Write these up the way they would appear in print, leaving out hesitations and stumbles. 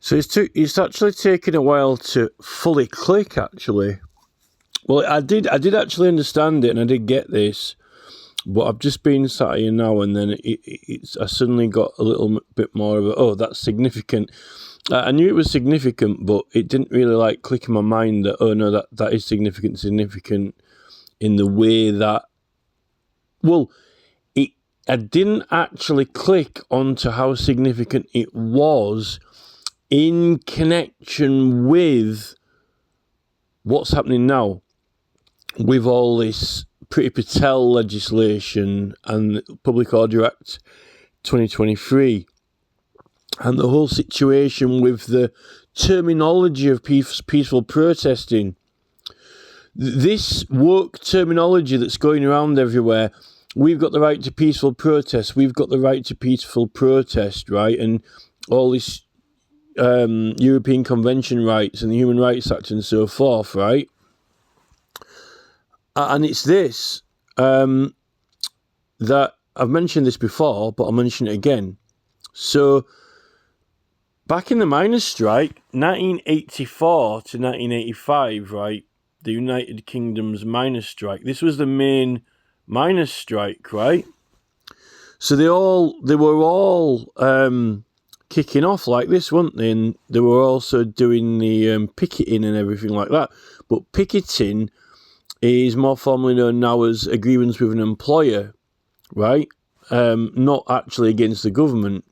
So it's actually taken a while to fully click, actually. Well, I did actually understand it, and I did get this, but I've just been sat here now, and then I suddenly got a little bit more of a, that's significant. I knew it was significant, but it didn't really click in my mind that, no, that is significant in the way that, I didn't actually click onto how significant it was in connection with what's happening now with all this Priti Patel legislation and Public Order Act 2023 and the whole situation with the terminology of peaceful protesting. This woke terminology that's going around everywhere, we've got the right to peaceful protest, we've got the right to peaceful protest, right? And all this European Convention rights and the Human Rights Act and so forth, right? And it's this, that I've mentioned this before, but I'll mention it again. So, back in the miners' strike, 1984 to 1985, right, the United Kingdom's miners' strike, this was the main miners' strike, right? So they were all kicking off like this, weren't they? And they were also doing the picketing and everything like that. But picketing is more formally known now as a grievance with an employer, right? Not actually against the government.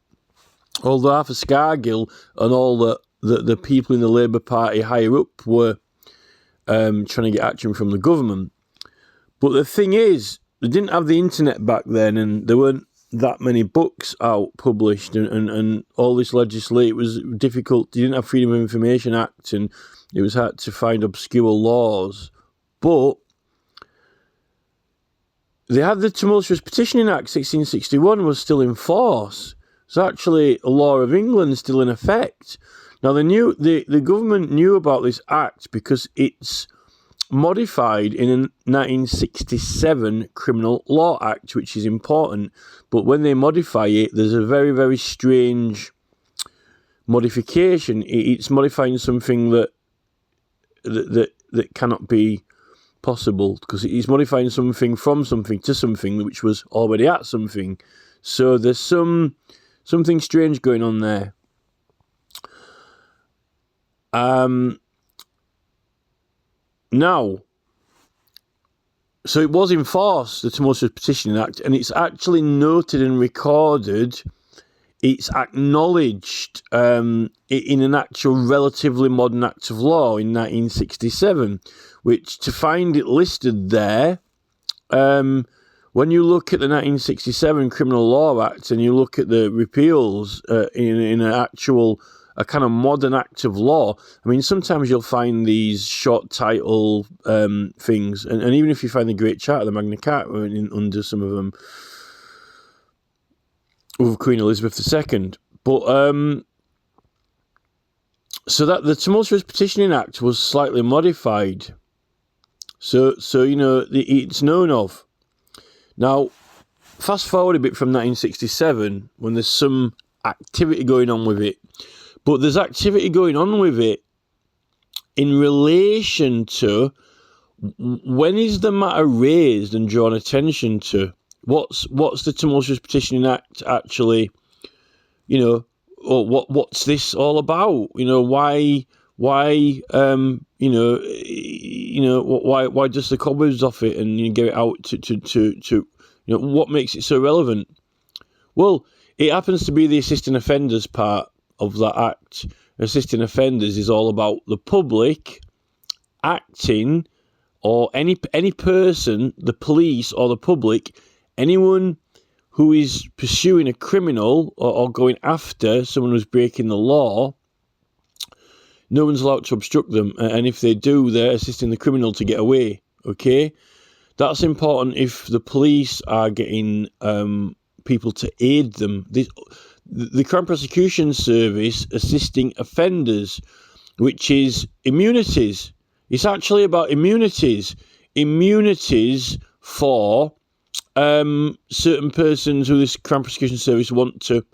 Although Arthur Scargill and all the people in the Labour Party higher up were trying to get action from the government. But the thing is, they didn't have the internet back then, and there weren't that many books out published, and all this legislation, it was difficult. You didn't have Freedom of Information Act, and it was hard to find obscure laws. But they had the Tumultuous Petitioning Act, 1661, was still in force. It's actually a law of England still in effect. Now, the government knew about this act because it's modified in a 1967 Criminal Law Act, which is important. But when they modify it, there's a very, very strange modification. It's modifying something that cannot be possible, because it is modifying something from something to something which was already at something. So there's something strange going on there. Now, so it was in force, the Tumultuous Petitioning Act, and it's actually noted and recorded. It's acknowledged in an actual relatively modern act of law in 1967, which, to find it listed there, when you look at the 1967 Criminal Law Act and you look at the repeals in a kind of modern act of law, I mean, sometimes you'll find these short title things, and even if you find the Great Charter, the Magna Carta, under some of them, with Queen Elizabeth II. But so that the Tumultuous Petitioning Act was slightly modified. So it's known of. Now, fast forward a bit from 1967, when there's some activity going on with it. But there's activity going on with it in relation to when is the matter raised and drawn attention to? What's the Tumultuous Petitioning Act actually, or what's this all about? Why dust the cobwebs off it and you get it out to what makes it so relevant? Well, it happens to be the assisting offenders part of that act. Assisting offenders is all about the public acting, or any person, the police or the public, anyone who is pursuing a criminal or going after someone who's breaking the law. No one's allowed to obstruct them, and if they do, they're assisting the criminal to get away, okay? That's important if the police are getting people to aid them. The Crown Prosecution Service assisting offenders, which is immunities. It's actually about immunities. Immunities for certain persons who this Crown Prosecution Service want to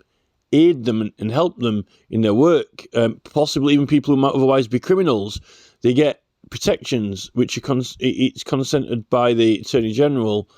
aid them and help them in their work, possibly even people who might otherwise be criminals. They get protections, which it's consented by the Attorney General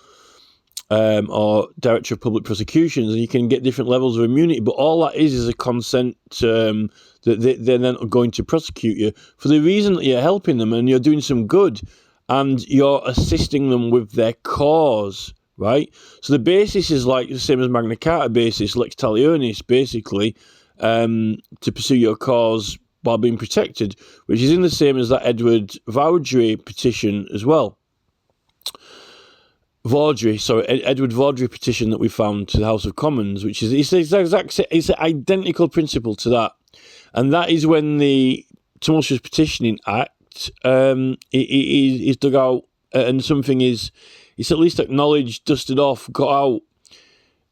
or Director of Public Prosecutions, and you can get different levels of immunity. But all that is a consent that they're then going to prosecute you for the reason that you're helping them and you're doing some good and you're assisting them with their cause, right? So the basis is like the same as Magna Carta basis, lex talionis, basically, to pursue your cause while being protected, which is in the same as that Edward Vaudrey petition as well. Edward Vaudrey petition that we found to the House of Commons, which is it's an identical principle to that, and that is when the Tumultuous Petitioning Act is dug out and something is at least acknowledged, dusted off, got out,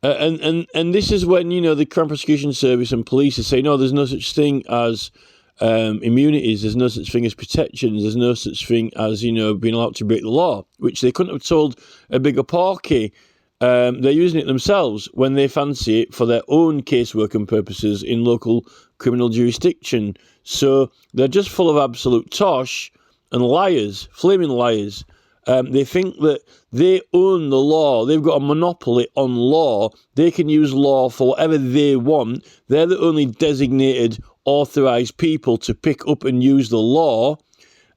and this is when the Crown Prosecution Service and police are saying, no, there's no such thing as immunities, there's no such thing as protections, there's no such thing as being allowed to break the law, which they couldn't have told a bigger porky. They're using it themselves when they fancy it for their own caseworking purposes in local criminal jurisdiction. So they're just full of absolute tosh and liars, flaming liars. They think that they own the law. They've got a monopoly on law. They can use law for whatever they want. They're the only designated authorised people to pick up and use the law.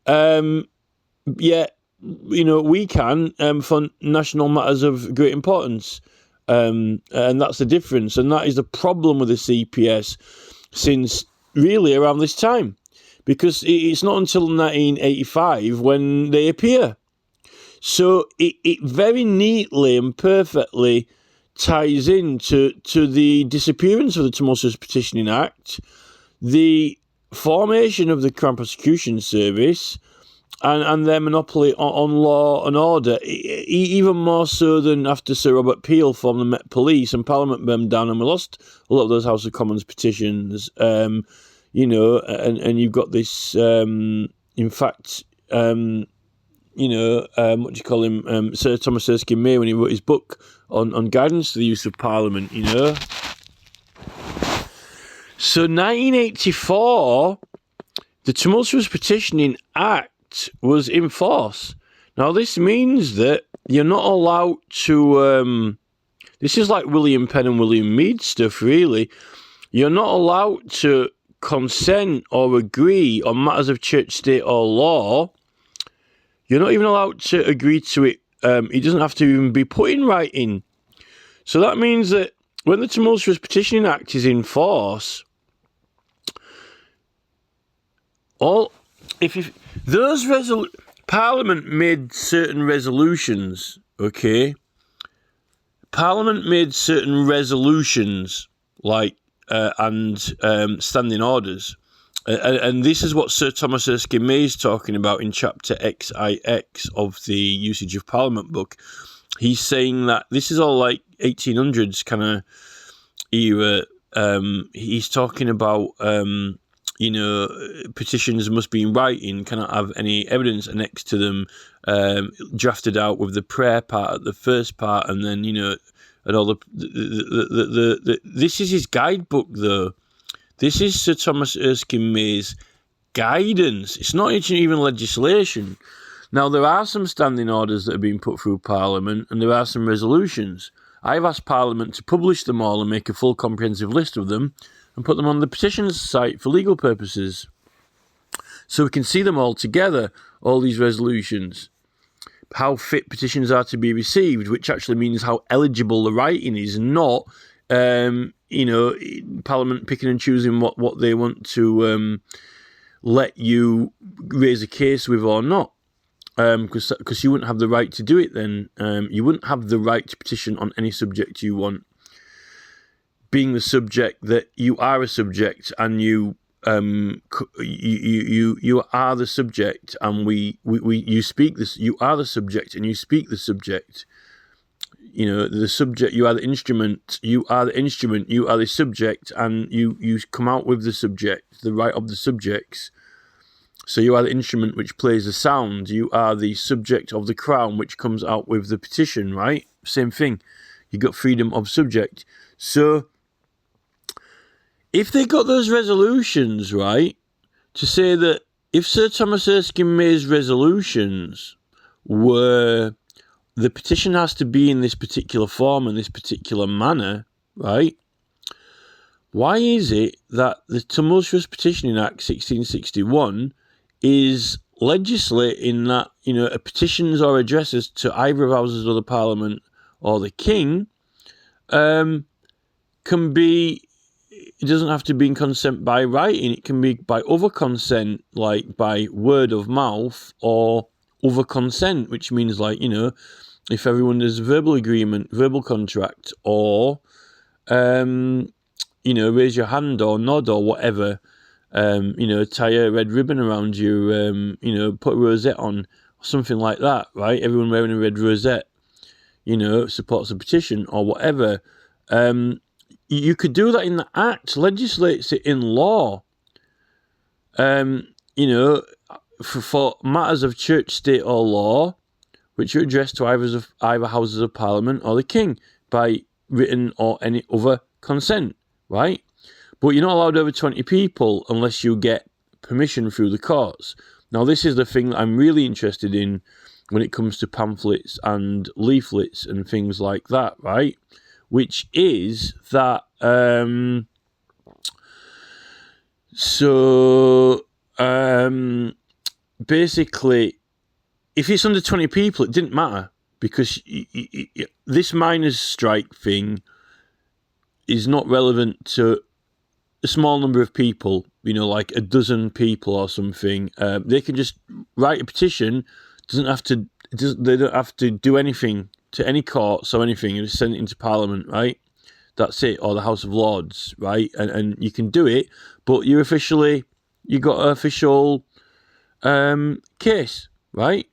Yet, we can for national matters of great importance. And that's the difference. And that is the problem with the CPS since really around this time. Because it's not until 1985 when they appear. So it very neatly and perfectly ties into the disappearance of the Tumultuous Petitioning Act, the formation of the Crown Prosecution Service, and their monopoly on law and order, even more so than after Sir Robert Peel formed the Met Police and Parliament burned down and we lost a lot of those House of Commons petitions, and you've got this, in fact, what do you call him, Sir Thomas Erskine May, when he wrote his book on guidance to the use of Parliament, So 1984, the Tumultuous Petitioning Act was in force. Now this means that you're not allowed to, this is like William Penn and William Mead stuff really, you're not allowed to consent or agree on matters of church, state or law. You're not even allowed to agree to it. It doesn't have to even be put in writing. So that means that when the Tumultuous Petitioning Act is in force, Parliament made certain resolutions, okay? Parliament made certain resolutions, like and standing orders. And this is what Sir Thomas Erskine May is talking about in chapter XIX of the Usage of Parliament book. He's saying that this is all like 1800s kind of era. He's talking about, petitions must be in writing, cannot have any evidence annexed to them, drafted out with the prayer part at the first part, and then, and all the this is his guidebook, though. This is Sir Thomas Erskine May's guidance. It's not even legislation. Now, there are some standing orders that are being put through Parliament, and there are some resolutions. I've asked Parliament to publish them all and make a full comprehensive list of them and put them on the petitions site for legal purposes. So we can see them all together, all these resolutions. How fit petitions are to be received, which actually means how eligible the writing is, not Parliament picking and choosing what they want to let you raise a case with or not, because you wouldn't have the right to do it then. You wouldn't have the right to petition on any subject you want, being the subject that you are a subject and you are the subject and you speak this. You are the subject and you speak the subject. The subject, you are the instrument, you are the subject, and you come out with the subject, the right of the subjects. So you are the instrument which plays the sound, you are the subject of the crown which comes out with the petition, right? Same thing. You got freedom of subject. So if they got those resolutions, right, to say that if Sir Thomas Erskine May's resolutions were the petition has to be in this particular form and this particular manner, right, why is it that the Tumultuous Petitioning Act 1661 is legislating that, petitions or addresses to either of houses of the Parliament or the King can be, it doesn't have to be in consent by writing, it can be by other consent, like by word of mouth or other consent, which means like, if everyone does verbal agreement, verbal contract, or raise your hand or nod or whatever, tie a red ribbon around you, put a rosette on, or something like that, right? Everyone wearing a red rosette, supports the petition or whatever. You could do that in the Act, legislates it in law, for matters of church, state or law, which are addressed to either houses of Parliament or the King by written or any other consent, right? But you're not allowed over 20 people unless you get permission through the courts. Now, this is the thing that I'm really interested in when it comes to pamphlets and leaflets and things like that, right? Which is that, basically, if it's under 20 people, it didn't matter, because this miners' strike thing is not relevant to a small number of people, like a dozen people or something. They can just write a petition. They don't have to do anything to any courts or anything, and just send it into Parliament, right? That's it, or the House of Lords, right? And you can do it, but you got an official case, right?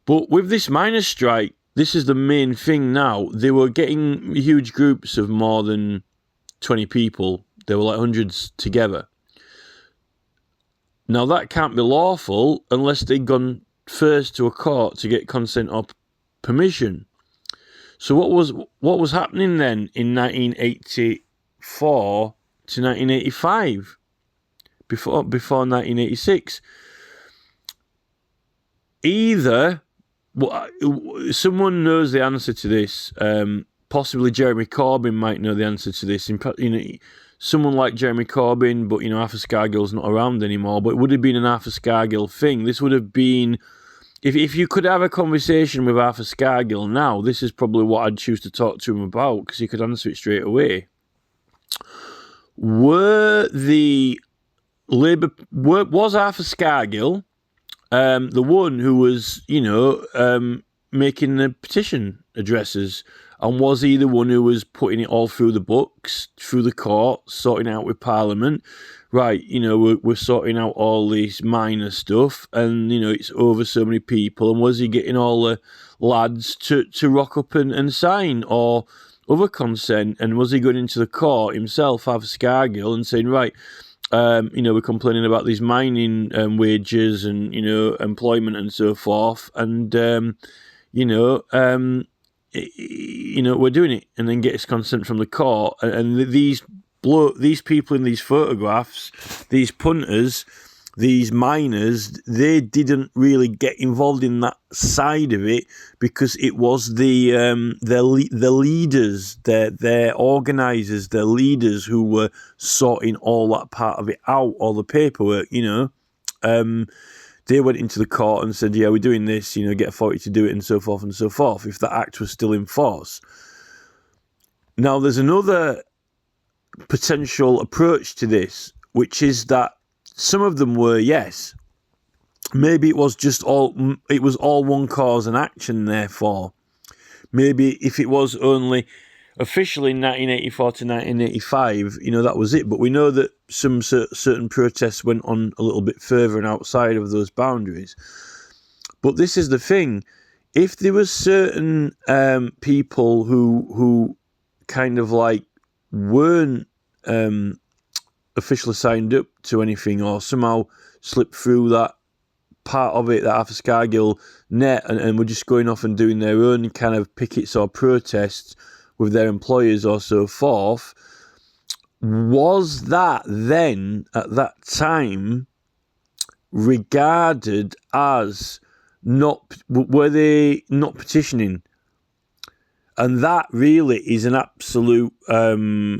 But with this miners' strike, this is the main thing now. They were getting huge groups of more than 20 people. They were like hundreds together. Now, that can't be lawful unless they'd gone first to a court to get consent or permission. So what was happening then in 1984 to 1985, before 1986? Either, someone knows the answer to this. Possibly Jeremy Corbyn might know the answer to this. Someone like Jeremy Corbyn, but Arthur Scargill's not around anymore. But it would have been an Arthur Scargill thing. This would have been, if you could have a conversation with Arthur Scargill now, this is probably what I'd choose to talk to him about, because he could answer it straight away. Was Arthur Scargill the one who was, making the petition addresses? And was he the one who was putting it all through the books, through the court, sorting out with Parliament? Right, we're sorting out all this minor stuff, and, it's over so many people. And was he getting all the lads to rock up and sign, or other consent? And was he going into the court himself, Arthur Scargill, and saying, right, we're complaining about these mining wages and, employment and so forth, and, we're doing it, and then get his consent from the court. And these people in these photographs, these punters, these miners, they didn't really get involved in that side of it, because it was their leaders, their organisers, their leaders who were sorting all that part of it out, all the paperwork, They went into the court and said, yeah, we're doing this, get authority to do it, and so forth and so forth, if the act was still in force. Now, there's another potential approach to this, which is that some of them were, yes, maybe it was all one cause and action, therefore. Maybe if it was only officially in 1984 to 1985, that was it. But we know that some certain protests went on a little bit further and outside of those boundaries. But this is the thing. If there were certain people who kind of like weren't officially signed up to anything, or somehow slipped through that part of it that Arthur Scargill net, and were just going off and doing their own kind of pickets or protests with their employers or so forth, was that then, at that time, regarded as were they not petitioning? And that really is an absolute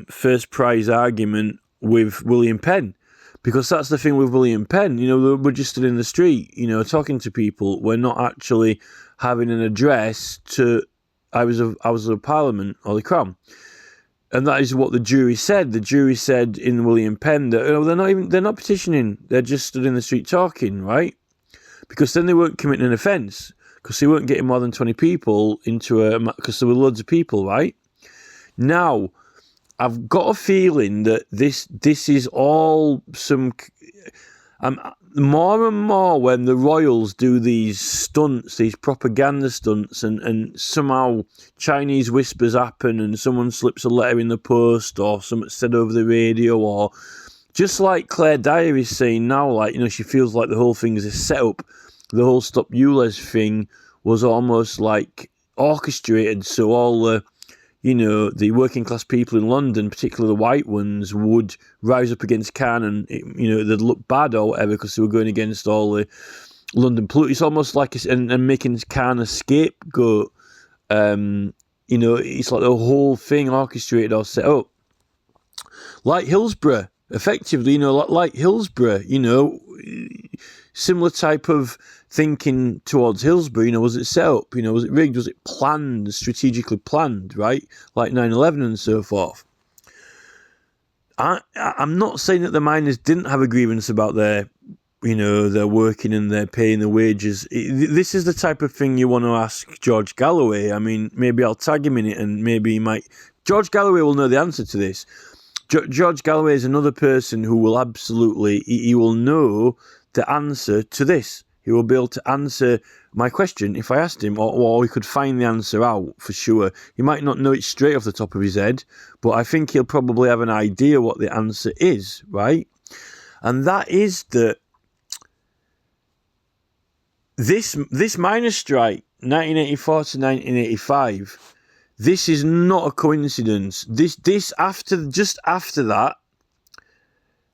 first prize argument with William Penn. Because that's the thing with William Penn, we're just stood in the street, talking to people. We're not actually having an address to Houses of Parliament or the Crown. And that is what the jury said. The jury said in William Penn that they're not petitioning. They're just stood in the street talking, right? Because then they weren't committing an offence. Because they weren't getting more than 20 people because there were loads of people, right? Now, I've got a feeling that this is all some... more and more when the royals do these stunts, these propaganda stunts, and somehow Chinese whispers happen and someone slips a letter in the post or something said over the radio, or just like Claire Dyer is saying now, she feels like the whole thing is a setup. The whole Stop ULEZ thing was almost like orchestrated, so all the working class people in London, particularly the white ones, would rise up against Khan and, they'd look bad or whatever because they were going against all the London polluters. It's almost like, and making Khan a scapegoat. It's like the whole thing orchestrated or set up. Like Hillsborough, effectively, like Hillsborough, similar type of thinking towards Hillsborough, was it set up, was it rigged, was it planned, strategically planned, right? Like 9/11 and so forth. I'm not saying that the miners didn't have a grievance about their working and their paying the wages. This is the type of thing you want to ask George Galloway. I mean, maybe I'll tag him in it and maybe he might... George Galloway will know the answer to this. George Galloway is another person who will absolutely... He will know the answer to this. He will be able to answer my question if I asked him, or he could find the answer out for sure. He might not know it straight off the top of his head, but I think he'll probably have an idea what the answer is, right? And that is that this miners' strike, 1984 to 1985, this is not a coincidence. This just after that,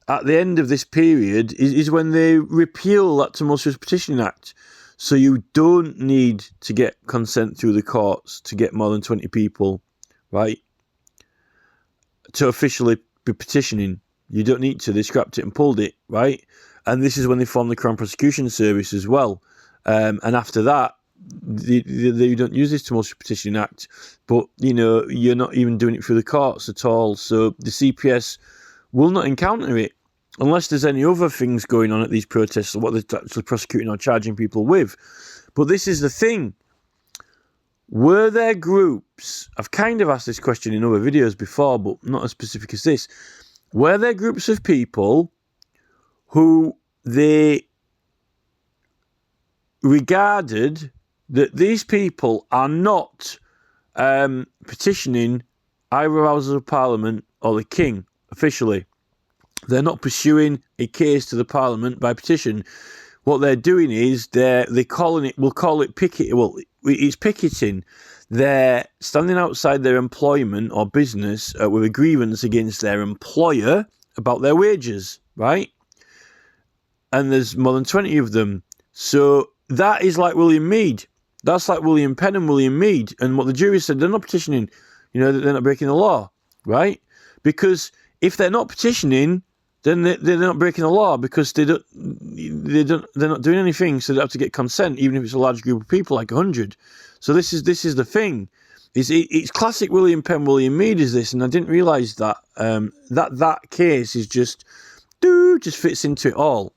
at the end of this period, is when they repeal that Tumultuous Petitioning Act. So you don't need to get consent through the courts to get more than 20 people, right, to officially be petitioning. You don't need to. They scrapped it and pulled it, right? And this is when they formed the Crown Prosecution Service as well. And after that, they don't use this Tumultuous Petitioning Act. But, you're not even doing it through the courts at all. So the CPS will not encounter it unless there's any other things going on at these protests, or what they're actually prosecuting or charging people with. But this is the thing. Were there groups, I've kind of asked this question in other videos before, but not as specific as this. Were there groups of people who they regarded that these people are not petitioning either Houses of Parliament or the King officially? They're not pursuing a case to the Parliament by petition. What they're doing is they're calling it, we'll call it picket. Well, it's picketing. They're standing outside their employment or business with a grievance against their employer about their wages, right? And there's more than 20 of them. So that is like William Mead. That's like William Penn and William Mead. And what the jury said, they're not petitioning, they're not breaking the law, right? Because if they're not petitioning, then they're not breaking the law, because they're not doing anything, so they have to get consent, even if it's a large group of people, like 100. So this is the thing. It's classic William Penn, William Mead is this, and I didn't realise that that case is just fits into it all.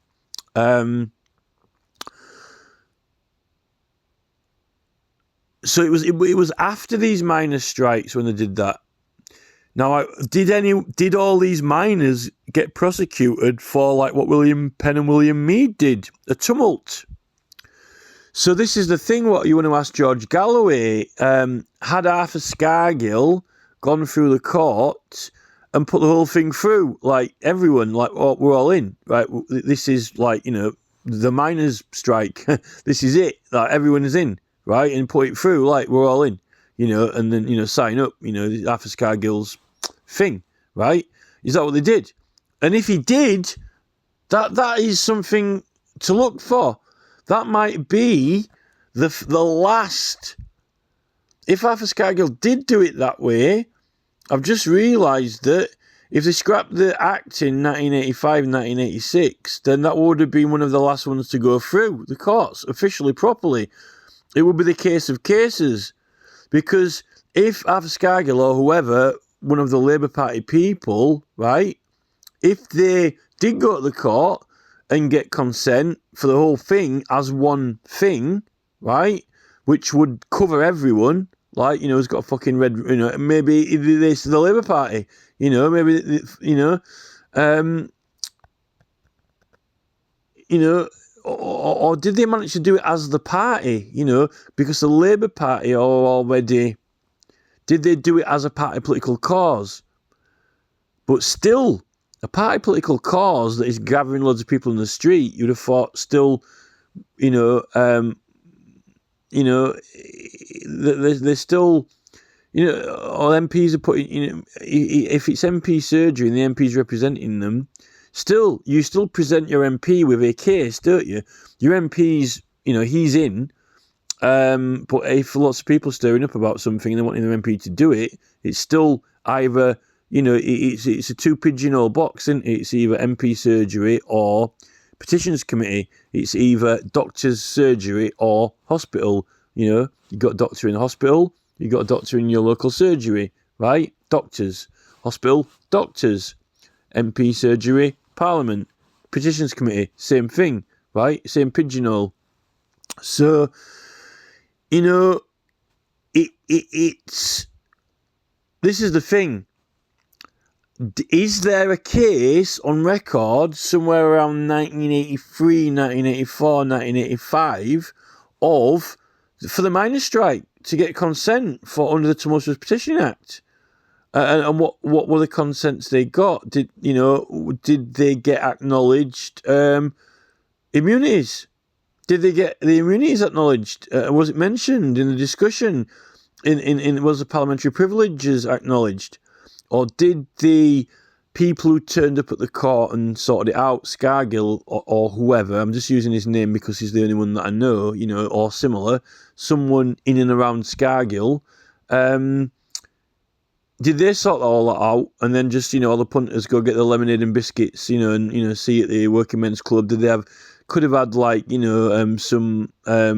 So it was after these miners' strikes when they did that. Now, did all these miners get prosecuted for like what William Penn and William Mead did? A tumult. So this is the thing, what you want to ask George Galloway. Had Arthur Scargill gone through the court and put the whole thing through, like everyone, like, oh, we're all in, right? This is like, the miners' strike. This is it. Like, everyone is in, right? And put it through, like, we're all in, and then, sign up, Arthur Scargill's thing, right? Is that what they did? And if he did, that is something to look for. That might be the last. If Arthur Scargill did do it that way, I've just realised that if they scrapped the Act in 1985 and 1986, then that would have been one of the last ones to go through the courts officially, properly. It would be the case of cases. Because if Arthur Scargill or whoever, one of the Labour Party people, right, if they did go to the court and get consent for the whole thing as one thing, right, which would cover everyone, like, you know, who's got a fucking red, you know, maybe this is the Labour Party, you know, maybe, you know, or did they manage to do it as the party, you know, because the Labour Party are already, did they do it as a party political cause? But still, a party political cause that is gathering loads of people in the street, you'd have thought still, there's still, or MPs are putting, if it's MP surgery and the MP's representing them, still, you still present your MP with a case, don't you? Your MP's, he's in, but if lots of people stirring up about something and they want their MP to do it, it's still either, it's a two pigeonhole box, isn't it? It's either MP surgery or petitions committee. It's either doctor's surgery or hospital. You got a doctor in the hospital, you got a doctor in your local surgery, right? Doctors, hospital, doctors, MP surgery, Parliament, petitions committee, same thing, right? Same pigeonhole. So, it's this is the thing. Is there a case on record somewhere around 1983, 1984, 1985 for the miners' strike to get consent for under the Tumultuous Petition Act? And what were the consents they got? Did they get acknowledged immunities? Did they get the immunities acknowledged? Was it mentioned in the discussion? Was the parliamentary privileges acknowledged? Or did the people who turned up at the court and sorted it out, Scargill or whoever, I'm just using his name because he's the only one that I know, or similar, someone in and around Scargill, did they sort all that out and then just, all the punters go get the lemonade and biscuits, and, see at the Working Men's Club? Did they could have had some, a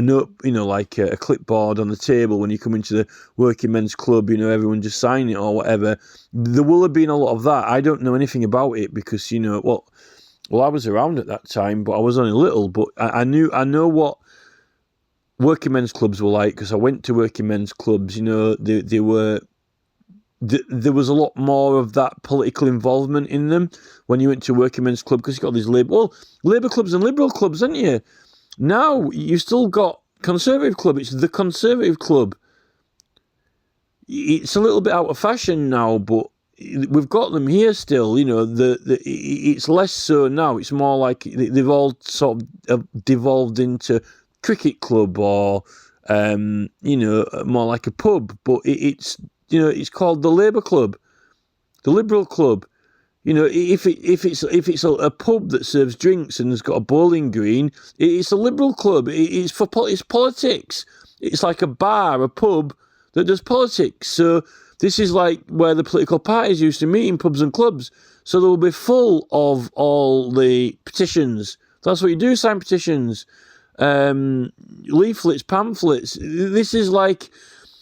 note, like a clipboard on the table when you come into the Working Men's Club, everyone just sign it or whatever. There will have been a lot of that. I don't know anything about it because, I was around at that time, but I was only little, but I know what Working Men's Clubs were like because I went to Working Men's Clubs, they were... There was a lot more of that political involvement in them when you went to Working Men's Club because you got these Labour clubs and Liberal clubs, haven't you? Now you still got Conservative Club. It's the Conservative Club. It's a little bit out of fashion now, but we've got them here still. It's less so now. It's more like they've all sort of devolved into cricket club or more like a pub. But it's called the Labour Club, the Liberal Club. If it's a pub that serves drinks and has got a bowling green, it's a Liberal Club. It's politics. It's like a bar, a pub that does politics. So this is like where the political parties used to meet in pubs and clubs. So they'll be full of all the petitions. That's what you do, sign petitions, leaflets, pamphlets. This is like...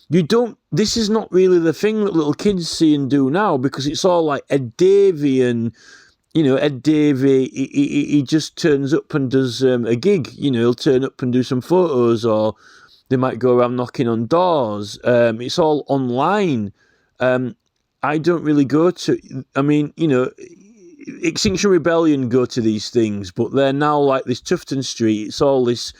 This is not really the thing that little kids see and do now because it's all like Ed Davey and, Ed Davey, he just turns up and does a gig, he'll turn up and do some photos or they might go around knocking on doors. It's all online. I don't really go to, Extinction Rebellion go to these things, but they're now like this Tufton Street, it's all this...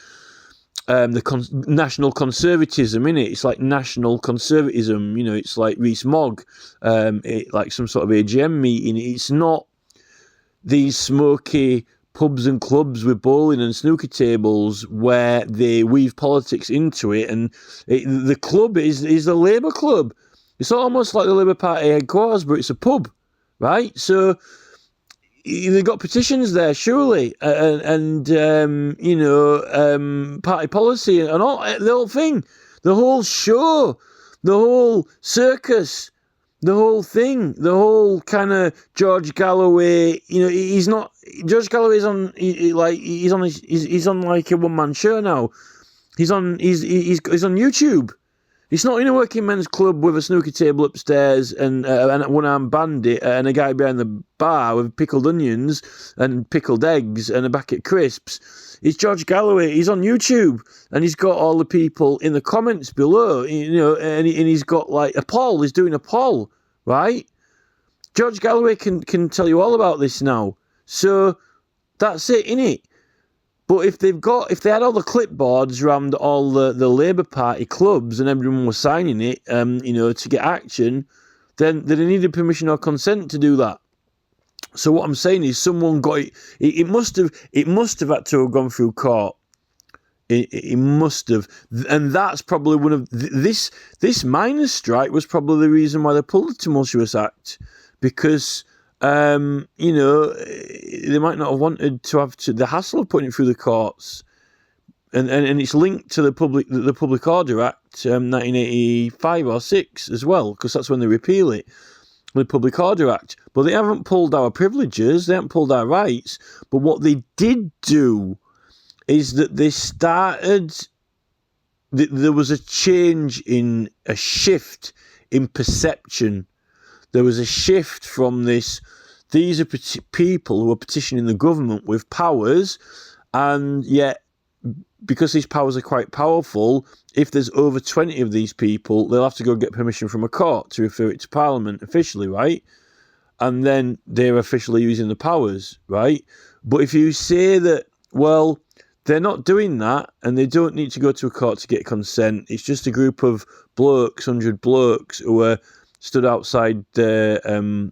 national conservatism, innit? It's like national conservatism, it's like Rees-Mogg, like some sort of AGM meeting. It's not these smoky pubs and clubs with bowling and snooker tables where they weave politics into it. And the club is the Labour Club. It's almost like the Labour Party headquarters, but it's a pub, right? So they've got petitions there, surely, and party policy and all the whole thing, the whole show, the whole circus, the whole thing, the whole kind of George Galloway. He's not George Galloway's on he's on like a one man show now. He's on YouTube. He's not in a working men's club with a snooker table upstairs and a one-armed bandit and a guy behind the bar with pickled onions and pickled eggs and a bucket of crisps. It's George Galloway. He's on YouTube and he's got all the people in the comments below, and he's got like a poll. He's doing a poll, right? George Galloway can tell you all about this now. So that's it, innit? But if they had all the clipboards around all the Labour Party clubs and everyone was signing it, to get action, then they needed permission or consent to do that. So what I'm saying is, someone got it. It must have had to have gone through court. It must have, and that's probably one of this miners' strike was probably the reason why they pulled the Tumultuous Act, because. They might not have wanted to have the hassle of putting it through the courts, and it's linked to the Public Order Act, 1985 or 6 as well, because that's when they repeal it, the Public Order Act. But they haven't pulled our privileges, they haven't pulled our rights. But what they did do is that they started. There was a shift in perception. There was a shift from this. These are people who are petitioning the government with powers, and yet, because these powers are quite powerful, if there's over 20 of these people, they'll have to go get permission from a court to refer it to Parliament officially, right? And then they're officially using the powers, right? But if you say that, well, they're not doing that, and they don't need to go to a court to get consent, it's just a group of blokes, 100 blokes, who are stood outside the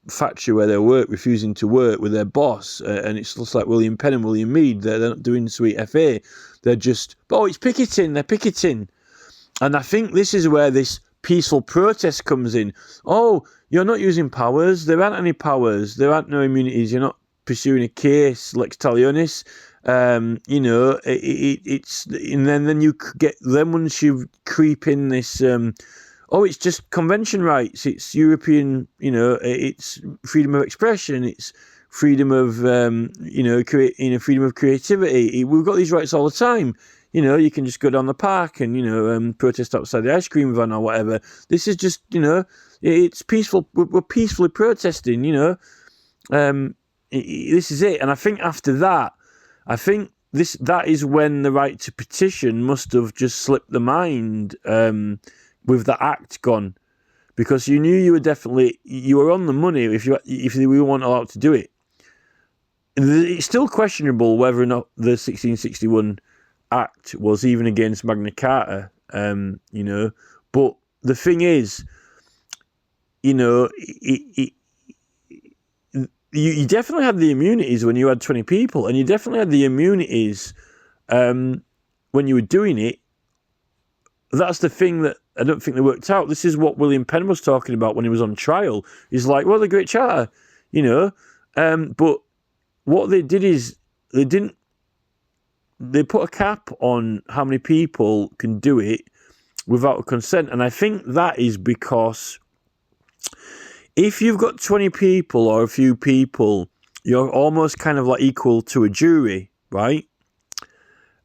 factory where they work, refusing to work with their boss, and it's just like William Penn and William Mead. They're not doing sweet FA. They're just, it's picketing. They're picketing, and I think this is where this peaceful protest comes in. Oh, you're not using powers. There aren't any powers. There aren't no immunities. You're not pursuing a case, lex talionis. It's and then you get once you creep in this. It's just convention rights. It's European, it's freedom of expression. It's freedom of, freedom of creativity. We've got these rights all the time. You can just go down the park and, protest outside the ice cream van or whatever. This is just, it's peaceful. We're peacefully protesting, this is it. And I think after that, that is when the right to petition must have just slipped the mind, with the act gone, because you knew you were on the money if we weren't allowed to do it. It's still questionable whether or not the 1661 Act was even against Magna Carta, But the thing is, you definitely had the immunities when you had 20 people, and you definitely had the immunities when you were doing it. That's the thing that I don't think they worked out. This is what William Penn was talking about when he was on trial. He's like, well, the Great Charter, but what they did is they put a cap on how many people can do it without consent. And I think that is because if you've got 20 people or a few people, you're almost kind of like equal to a jury, right?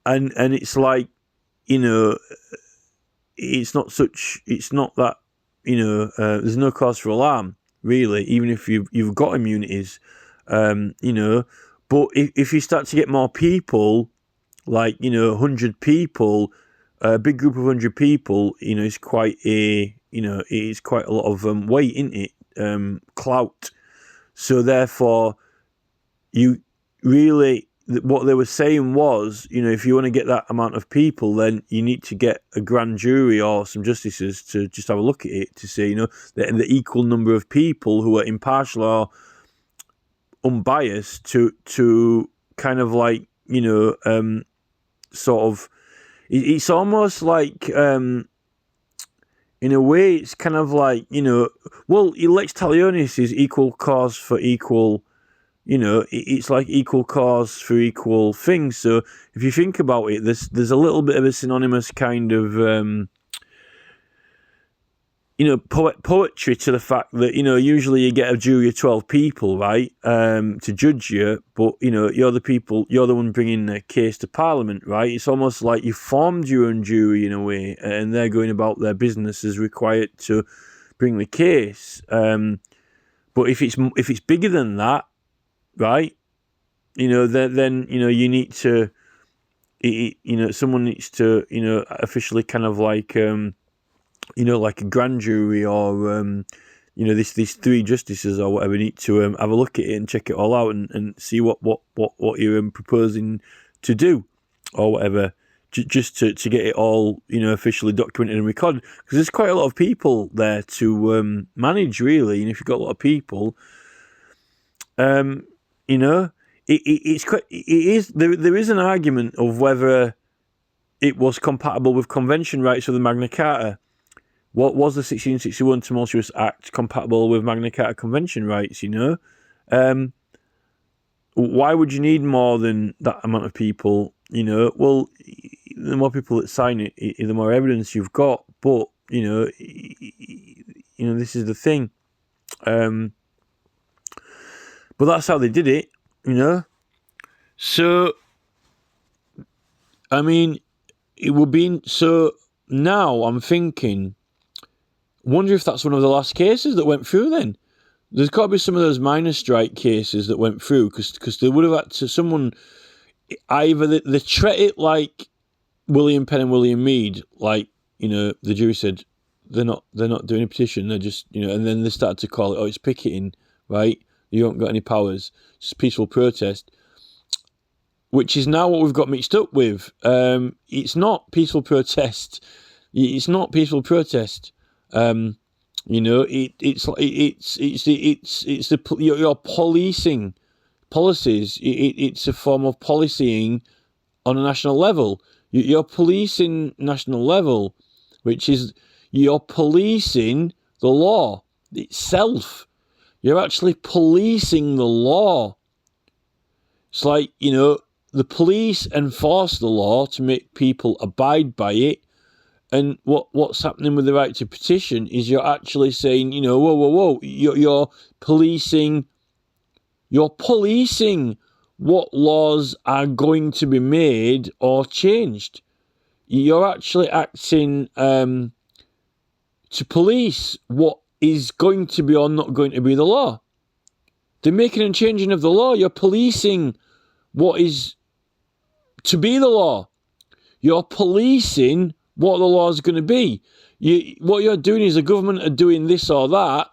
And it's like, it's not that, there's no cause for alarm, really, even if you've got immunities, but if you start to get more people, like, 100 people, a big group of 100 people, is quite it's quite a lot of weight, isn't it? Clout. So therefore, you really, what they were saying was, if you want to get that amount of people, then you need to get a grand jury or some justices to just have a look at it to see, the equal number of people who are impartial or unbiased to kind of like, sort of, it's almost like, in a way, it's kind of like, well, lex talionis is equal cause for equal, it's like equal cause for equal things. So if you think about it, there's a little bit of a synonymous kind of, poetry to the fact that, usually you get a jury of 12 people, right, to judge you, but, you're the one bringing the case to Parliament, right? It's almost like you formed your own jury in a way, and they're going about their business as required to bring the case. But if it's bigger than that, right, then you need to, someone needs to, officially kind of like, like a grand jury or, these three justices or whatever need to have a look at it and check it all out and see what you're proposing to do or whatever, just to get it all, officially documented and recorded. Because there's quite a lot of people there to manage, really. And if you've got a lot of people, there is an argument of whether it was compatible with convention rights of the Magna Carta. What was the 1661 Tumultuous Act compatible with Magna Carta Convention rights, Why would you need more than that amount of people, Well, the more people that sign it, the more evidence you've got. But, this is the thing. But that's how they did it, So, I mean, it would be... So, now I'm thinking... Wonder if that's one of the last cases that went through then. There's got to be some of those minor strike cases that went through because they would have had to... Someone... Either they treat it like William Penn and William Mead, like, the jury said they're not doing a petition, they're just, and then they started to call it, it's picketing, right? You haven't got any powers. It's peaceful protest. Which is now what we've got mixed up with. It's not peaceful protest. It's not peaceful protest. You're policing policies. It's a form of policing on a national level. You're policing national level, which is you're policing the law itself. You're actually policing the law. It's like, the police enforce the law to make people abide by it. And what's happening with the right to petition is you're actually saying, whoa. You're policing what laws are going to be made or changed. You're actually acting to police what is going to be or not going to be the law. They're making and changing of the law. You're policing what is to be the law. You're policing what the law is going to be. What you're doing is the government are doing this or that,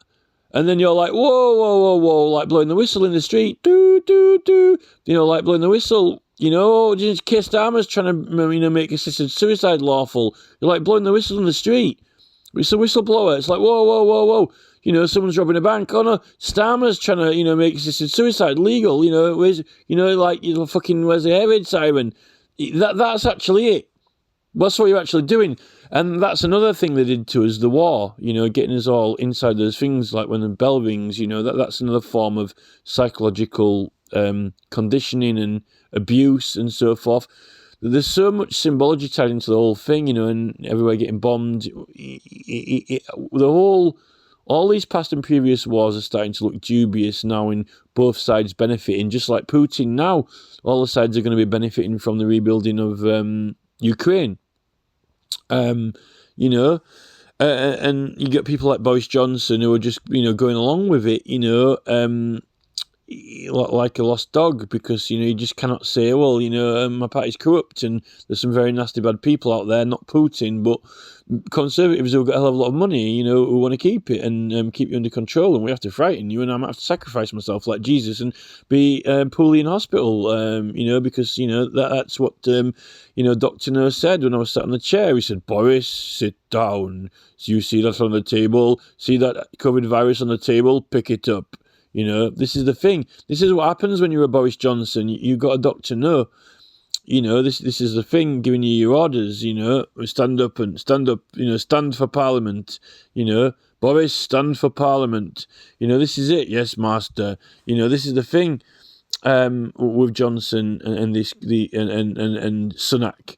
and then you're like, whoa, like blowing the whistle in the street, do, like blowing the whistle, just Keir Starmer's trying to, make assisted suicide lawful. You're like blowing the whistle in the street. It's a whistleblower. It's like, whoa. Someone's robbing a bank. Oh no, Starmer's trying to, make assisted suicide legal. Where's the air raid siren? That's actually it. That's what you're actually doing. And that's another thing they did to us, the war, getting us all inside those things, like when the bell rings, that's another form of psychological conditioning and abuse and so forth. There's so much symbology tied into the whole thing, and everywhere getting bombed. All these past and previous wars are starting to look dubious now, in both sides benefiting, just like Putin now. All the sides are going to be benefiting from the rebuilding of Ukraine. And you get people like Boris Johnson who are just, going along with it, like a lost dog, because, you just cannot say, well, my party's corrupt and there's some very nasty bad people out there, not Putin, but conservatives who've got a hell of a lot of money, who want to keep it and keep you under control, and we have to frighten you, and I might have to sacrifice myself like Jesus and be poorly in hospital, because, that's what, Dr. No said when I was sat on the chair. He said, Boris, sit down. So you see that on the table? See that COVID virus on the table? Pick it up. This is the thing. This is what happens when you're a Boris Johnson. You got a Dr. No. this is the thing, giving you your orders, stand up, stand for Parliament, Boris, stand for Parliament, this is it, yes, master, this is the thing, with Johnson and Sunak,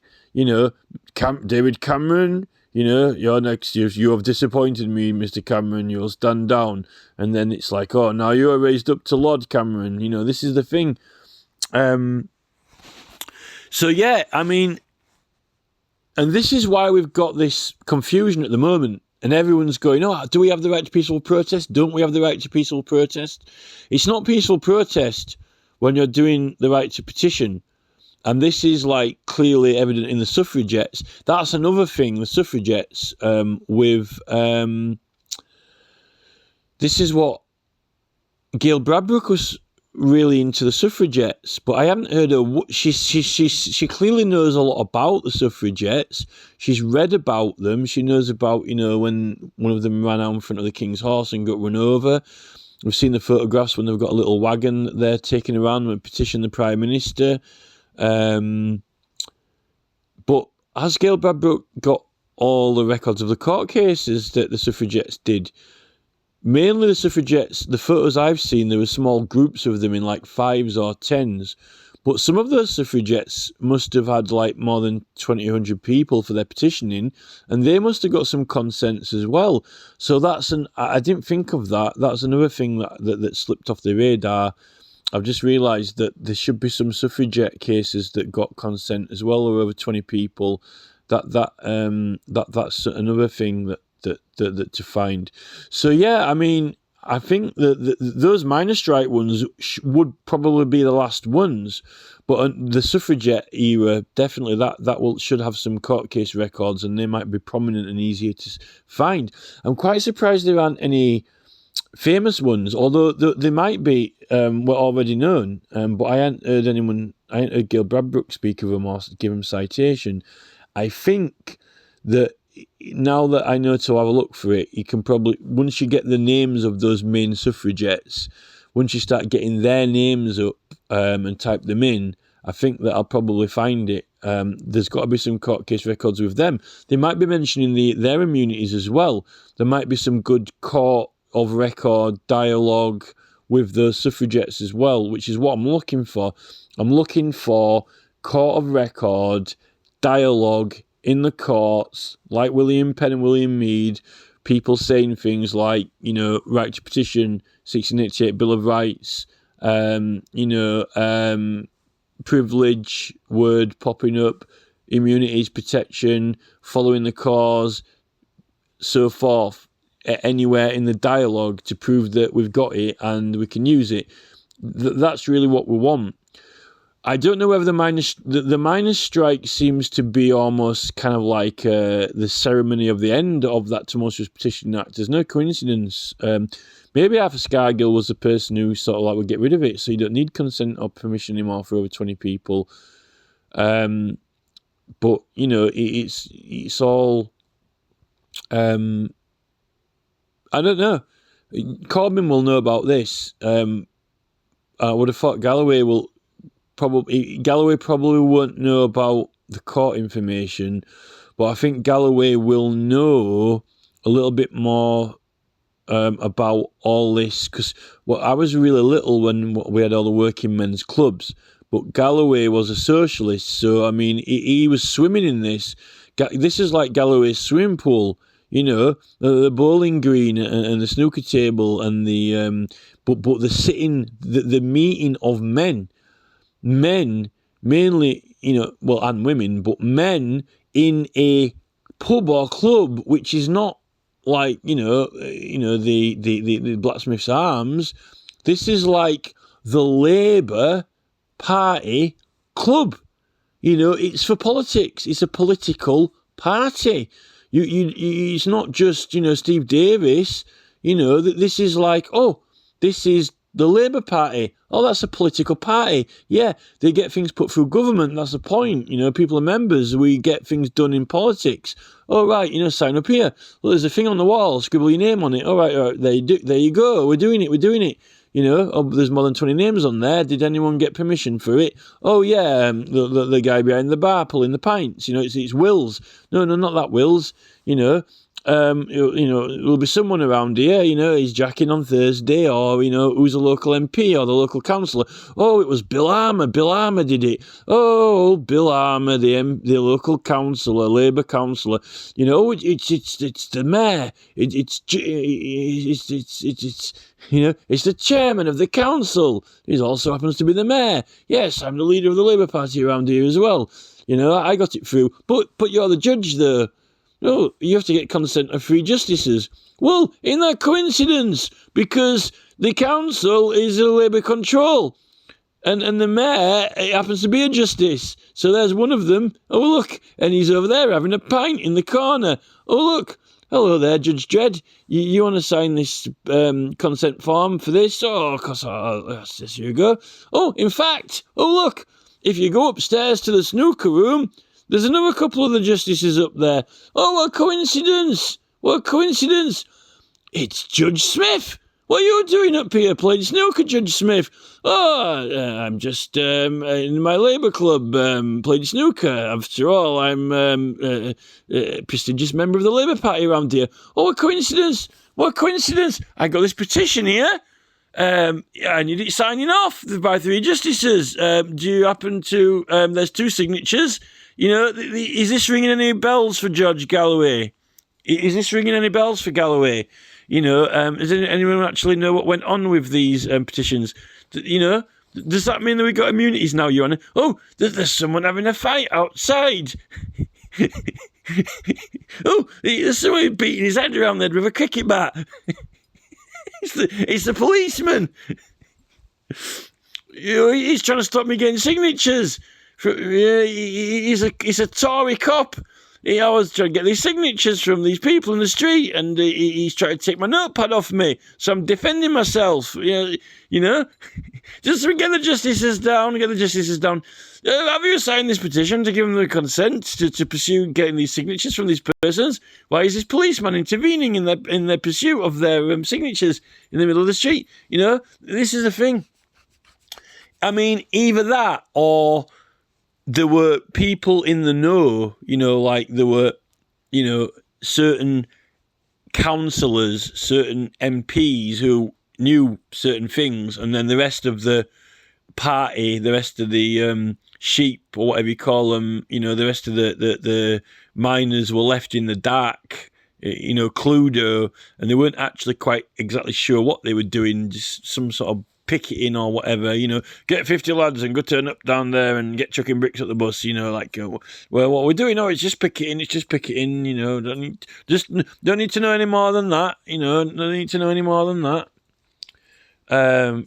David Cameron, you're next. You have disappointed me, Mr. Cameron. You'll stand down. And then it's like, oh, now you are raised up to Lord Cameron. This is the thing. So, yeah, I mean, and this is why we've got this confusion at the moment. And everyone's going, oh, do we have the right to peaceful protest? Don't we have the right to peaceful protest? It's not peaceful protest when you're doing the right to petition. And this is like clearly evident in the suffragettes. That's another thing, the suffragettes, this is what Gail Bradbrook was really into, the suffragettes, but I haven't heard her. She clearly knows a lot about the suffragettes. She's read about them. She knows about, when one of them ran out in front of the King's horse and got run over. We've seen the photographs when they've got a little wagon that they're taking around and petition the Prime Minister. But has Gail Bradbrook got all the records of the court cases that the suffragettes did? Mainly the suffragettes, the photos I've seen, there were small groups of them in like 5s or 10s. But some of those suffragettes must have had like more than 2,000 people for their petitioning, and they must have got some consents as well. So I didn't think of that. That's another thing that slipped off the radar. I've just realised that there should be some suffragette cases that got consent as well, or over 20 people. That's another thing that to find. So yeah, I mean, I think that those miners' strike ones would probably be the last ones, but the suffragette era, definitely should have some court case records, and they might be prominent and easier to find. I'm quite surprised there aren't any famous ones, although they might be, were already known, but I hadn't heard Gail Bradbrook speak of them or give them citation. I think that now that I know to have a look for it, you can probably, once you get the names of those main suffragettes, once you start getting their names up and type them in, I think that I'll probably find it. There's got to be some court case records with them. They might be mentioning their immunities as well. There might be some good court of record dialogue with those suffragettes as well, which is what I'm looking for. I'm looking for court of record dialogue in the courts, like William Penn and William Mead, people saying things like, right to petition, 1688 Bill of Rights, privilege word popping up, immunities, protection, following the cause, so forth, anywhere in the dialogue to prove that we've got it and we can use it. That's really what we want. I don't know whether the miners' strike seems to be almost kind of like the ceremony of the end of that tumultuous petition act. There's no coincidence. Maybe Arthur Scargill was the person who sort of like would get rid of it, so you don't need consent or permission anymore for over 20 people. But it's all. I don't know. Corbyn will know about this. I would have thought Galloway probably won't know about the court information, but I think Galloway will know a little bit more about all this, because I was really little when we had all the working men's clubs, but Galloway was a socialist, so I mean he was swimming in this. This is like Galloway's swimming pool, the bowling green and the snooker table and the but the sitting, the meeting of men mainly, and women, but men in a pub or club, which is not like, the Blacksmith's Arms. This is like the Labour Party club. It's for politics. It's a political party. It's not just, Steve Davis. This is like, this is the Labour Party. Oh, that's a political party. Yeah, they get things put through government. That's the point. People are members. We get things done in politics. Oh, right, sign up here. Well, there's a thing on the wall. Scribble your name on it. All right, there you go. We're doing it. You know, oh, there's more than 20 names on there. Did anyone get permission for it? Oh, yeah, the guy behind the bar pulling the pints. You know, it's Wills. No, not that Wills. You know, there'll be someone around here, you know, he's jacking on Thursday, or, you know, who's a local MP or the local councillor. Oh, it was Bill Armour. Bill Armour did it. Oh, Bill Armour, the local councillor, Labour councillor. You know, it's the mayor. It's you know, it's the chairman of the council. He also happens to be the mayor. Yes, I'm the leader of the Labour Party around here as well. You know, I got it through. But you're the judge, though. No, you have to get consent of 3 justices. Well, isn't that coincidence? Because the council is a Labour control. And the mayor, it happens to be a justice. So there's one of them. Oh, look. And he's over there having a pint in the corner. Oh, look. Hello there, Judge Dredd. You want to sign this consent form for this? Oh, of course. Yes, here you go. Oh, in fact. Oh, look. If you go upstairs to the snooker room, there's another couple of the justices up there. Oh, what coincidence! What coincidence! It's Judge Smith! What are you doing up here playing snooker, Judge Smith? Oh, I'm just in my Labour club playing snooker. After all, I'm a prestigious member of the Labour Party around here. Oh, what coincidence! What coincidence! I got this petition here. I need it signing off by 3 justices. Do you happen to... there's 2 signatures. You know, is this ringing any bells for George Galloway? Is this ringing any bells for Galloway? You know, does anyone actually know what went on with these petitions? You know, does that mean that we've got immunities now, Your Honour? Oh, there's someone having a fight outside. Oh, there's someone beating his head around there with a cricket bat. It's the policeman. You know, he's trying to stop me getting signatures. He's a Tory cop. He always trying to get these signatures from these people in the street, and he's trying to take my notepad off me. So I'm defending myself. You know, just get the justices down. Get the justices down. Have you signed this petition to give them the consent to pursue getting these signatures from these persons? Why is this policeman intervening in their pursuit of their signatures in the middle of the street? You know, this is the thing. I mean, either that or there were people in the know, you know, like there were, you know, certain councillors, certain MPs who knew certain things, and then the rest of the party, the rest of the sheep, or whatever you call them, you know, the rest of the miners were left in the dark, you know, Cluedo, and they weren't actually quite exactly sure what they were doing, just some sort of picketing or whatever, you know, get 50 lads and go turn up down there and get chucking bricks at the bus, you know, like, well, what we're doing, it's just picketing, you know, don't need to know any more than that, you know, don't need to know any more than that.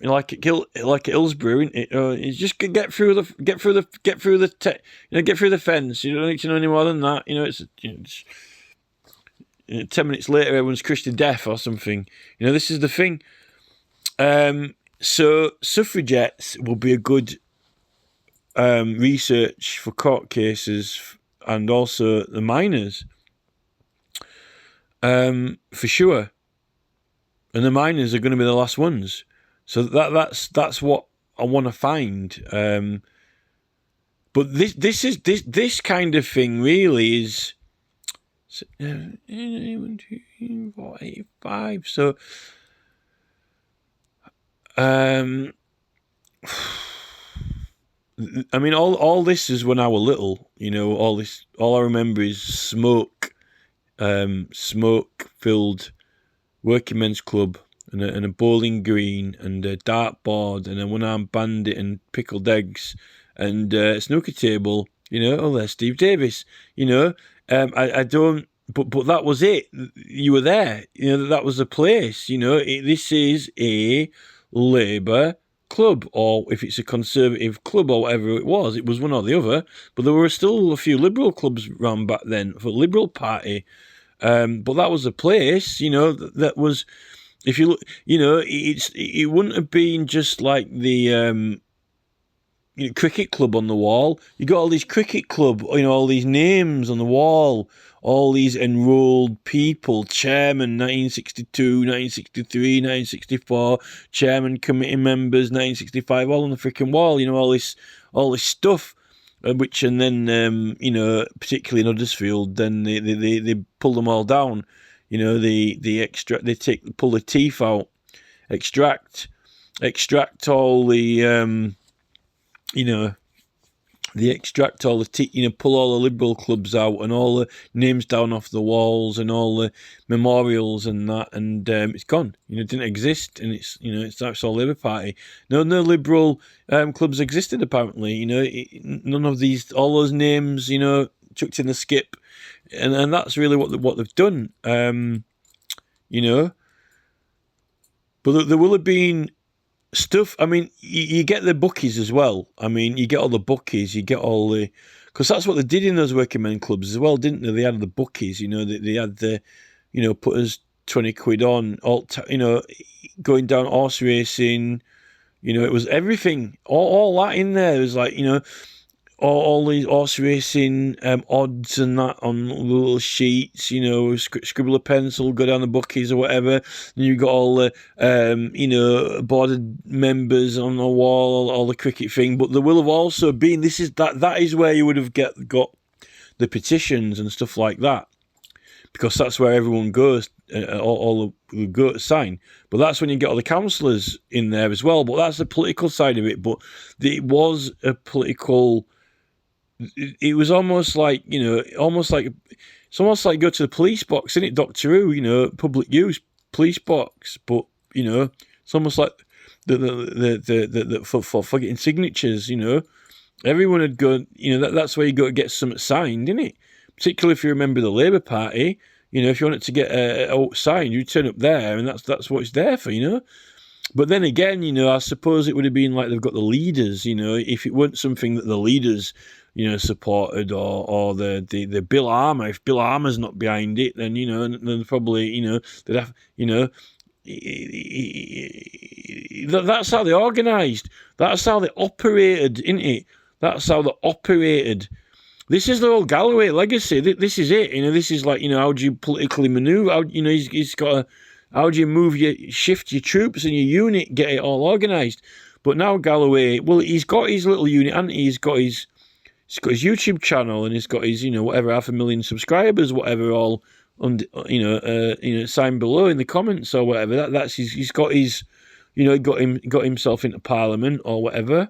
Like at Hillsborough, it's just get through the fence. You don't need to know any more than that. You know, it's 10 minutes later, everyone's crushed to death or something. You know, this is the thing. So suffragettes will be a good research for court cases, and also the miners, for sure. And the miners are going to be the last ones. So that's what I want to find. But this kind of thing really is 85. So I mean, all this is when I was little. You know, all I remember is smoke filled working men's club, and a bowling green, and a dartboard, and a one-armed bandit, and pickled eggs, and a snooker table. You know, oh, there's Steve Davis. You know, I don't. But that was it. You were there. You know, that was the place. You know, this is a Labour club, or if it's a Conservative club or whatever it was one or the other. But there were still a few Liberal clubs around back then for the Liberal Party. But that was a place, you know, that was, if you look, you know, it wouldn't have been just like the cricket club on the wall. You got all these cricket club, you know, all these names on the wall, all these enrolled people, chairman 1962, 1963, 1964, chairman committee members 1965, all on the freaking wall, all this stuff. Which, and then, particularly in Huddersfield, then they pull them all down. They pull the teeth out, extract all the, they extract all the pull all the Liberal clubs out and all the names down off the walls and all the memorials and that, and it's gone. It didn't exist, and that's all Labour Party. No Liberal clubs existed apparently. None of these, all those names, chucked in the skip, and that's really what they've done. But there will have been stuff. I mean, you get the bookies as well. I mean, you get all the bookies, you get all the... Because that's what they did in those working men clubs as well, didn't they? They had the bookies, they had the, put us 20 quid on, going down horse racing, it was everything, all that in there. It was like, all these horse racing odds and that on little sheets, scribble a pencil, go down the bookies or whatever. And you got all the, boarded members on the wall, all the cricket thing. But there will have also been, that is where you would have got the petitions and stuff like that. Because that's where everyone goes, all go to sign. But that's when you get all the councillors in there as well. But that's the political side of it. But it was a political... It was almost like, it's almost like go to the police box, isn't it, Doctor Who, public use, police box, but, it's almost like for getting signatures, everyone had gone, that's where you go to get something signed, isn't it? Particularly if you remember the Labour Party, if you wanted to get a signed, you turn up there, and that's what it's there for, But then again, I suppose it would have been like they've got the leaders, if it weren't something that the leaders, supported, or the Bill Armour. If Bill Armour's not behind it, then then probably they'd have that's how they organised. That's how they operated, isn't it? That's how they operated. This is the old Galloway legacy. This is it. This is like how do you politically manoeuvre? How he's got how do you shift your troops and your unit, get it all organised? But now Galloway, well, he's got his little unit, and he's got his YouTube channel, and he's got his whatever 500,000 subscribers, whatever, all under sign below in the comments or whatever. That's he's got his got himself into Parliament or whatever.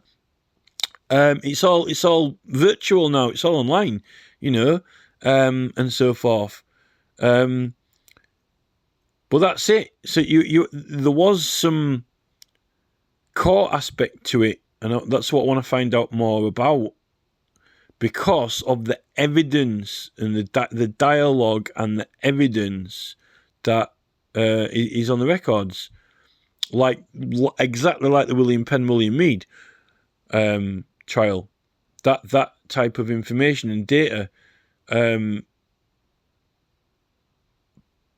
It's all virtual now. It's all online, and so forth. But that's it. So there was some court aspect to it, and that's what I want to find out more about, because of the evidence and the dialogue and the evidence that is on the records, exactly like the William Penn, William Mead trial. That type of information and data.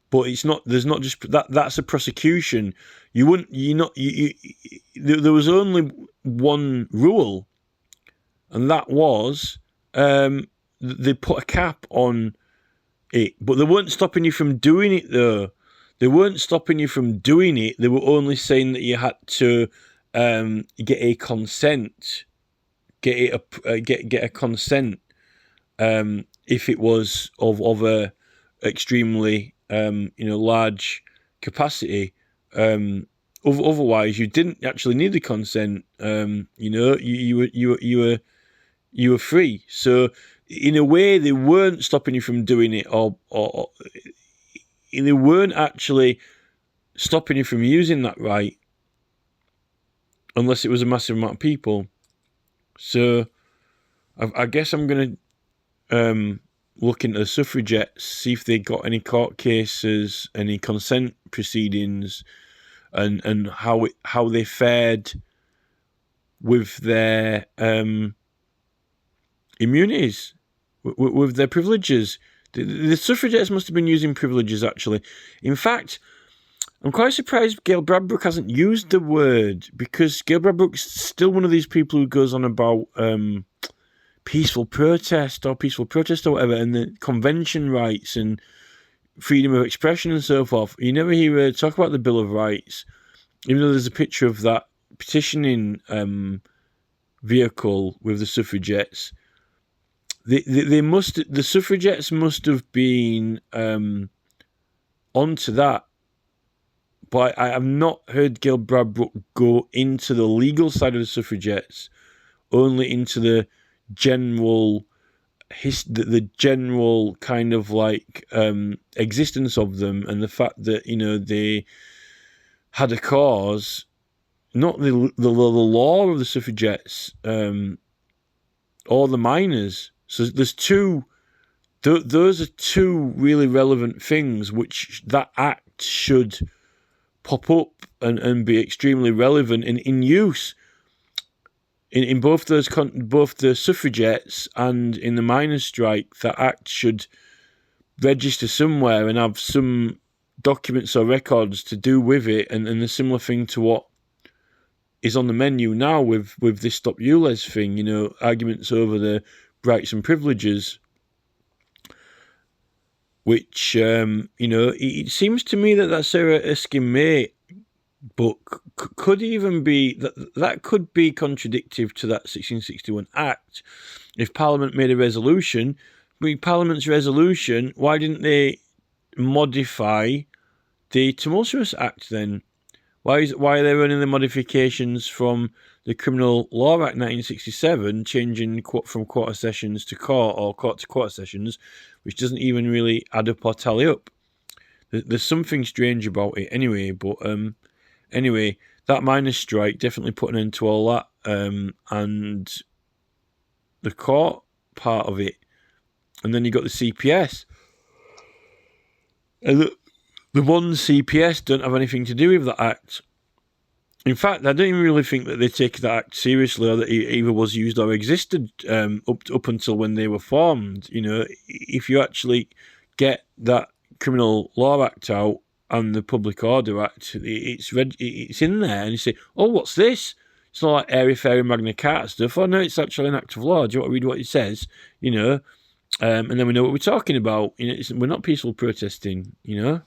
But it's not. There's not just that. That's a prosecution. There was only one rule, and that was they put a cap on it. But they weren't stopping you from doing it, though. They weren't stopping you from doing it. They were only saying that you had to get a consent, get a consent if it was of a extremely large capacity. Otherwise, you didn't actually need the consent. You were free. So, in a way, they weren't stopping you from doing it, or they weren't actually stopping you from using that right, unless it was a massive amount of people. So, I guess I'm going to look into the Suffragettes, see if they got any court cases, any consent proceedings, and how they fared with their immunities, with their privileges. The Suffragettes must have been using privileges, actually. In fact, I'm quite surprised Gail Bradbrook hasn't used the word, because Gail Bradbrook's still one of these people who goes on about peaceful protest or whatever, and the convention rights and freedom of expression and so forth. You never hear her talk about the Bill of Rights, even though there's a picture of that petitioning vehicle with the suffragettes. The suffragettes must have been onto that, but I have not heard Gail Bradbrook go into the legal side of the suffragettes, only into the general the general kind of like existence of them, and the fact that, you know, they had a cause, not the law of the suffragettes or the miners. So there's two. Those are two really relevant things which that act should pop up and be extremely relevant and in use in both those both the suffragettes and in the miners' strike. That act should register somewhere and have some documents or records to do with it, and a similar thing to what is on the menu now with this Stop ULEZ thing, you know, arguments over the rights and privileges, which, you know, it seems to me that Sarah Erskine-May book could even be, that could be contradictory to that 1661 Act. If Parliament made a resolution, with Parliament's resolution, why didn't they modify the Tumultuous Act then? Why are they running the modifications from the Criminal Law Act 1967, changing from quarter sessions to court, or court to quarter sessions, which doesn't even really add up or tally up? There's something strange about it anyway, but anyway, that miners' strike definitely put an end to all that, and the court part of it. And then you got the CPS. And the one CPS don't have anything to do with that act. In fact, I don't even really think that they take that act seriously, or that it either was used or existed up until when they were formed. You know, if you actually get that Criminal Law Act out and the Public Order Act, it's in there, and you say, oh, what's this? It's not like airy fairy Magna Carta stuff. Oh no, it's actually an act of law. Do you want to read what it says? You know, and then we know what we're talking about. You know, we're not peaceful protesting. You know.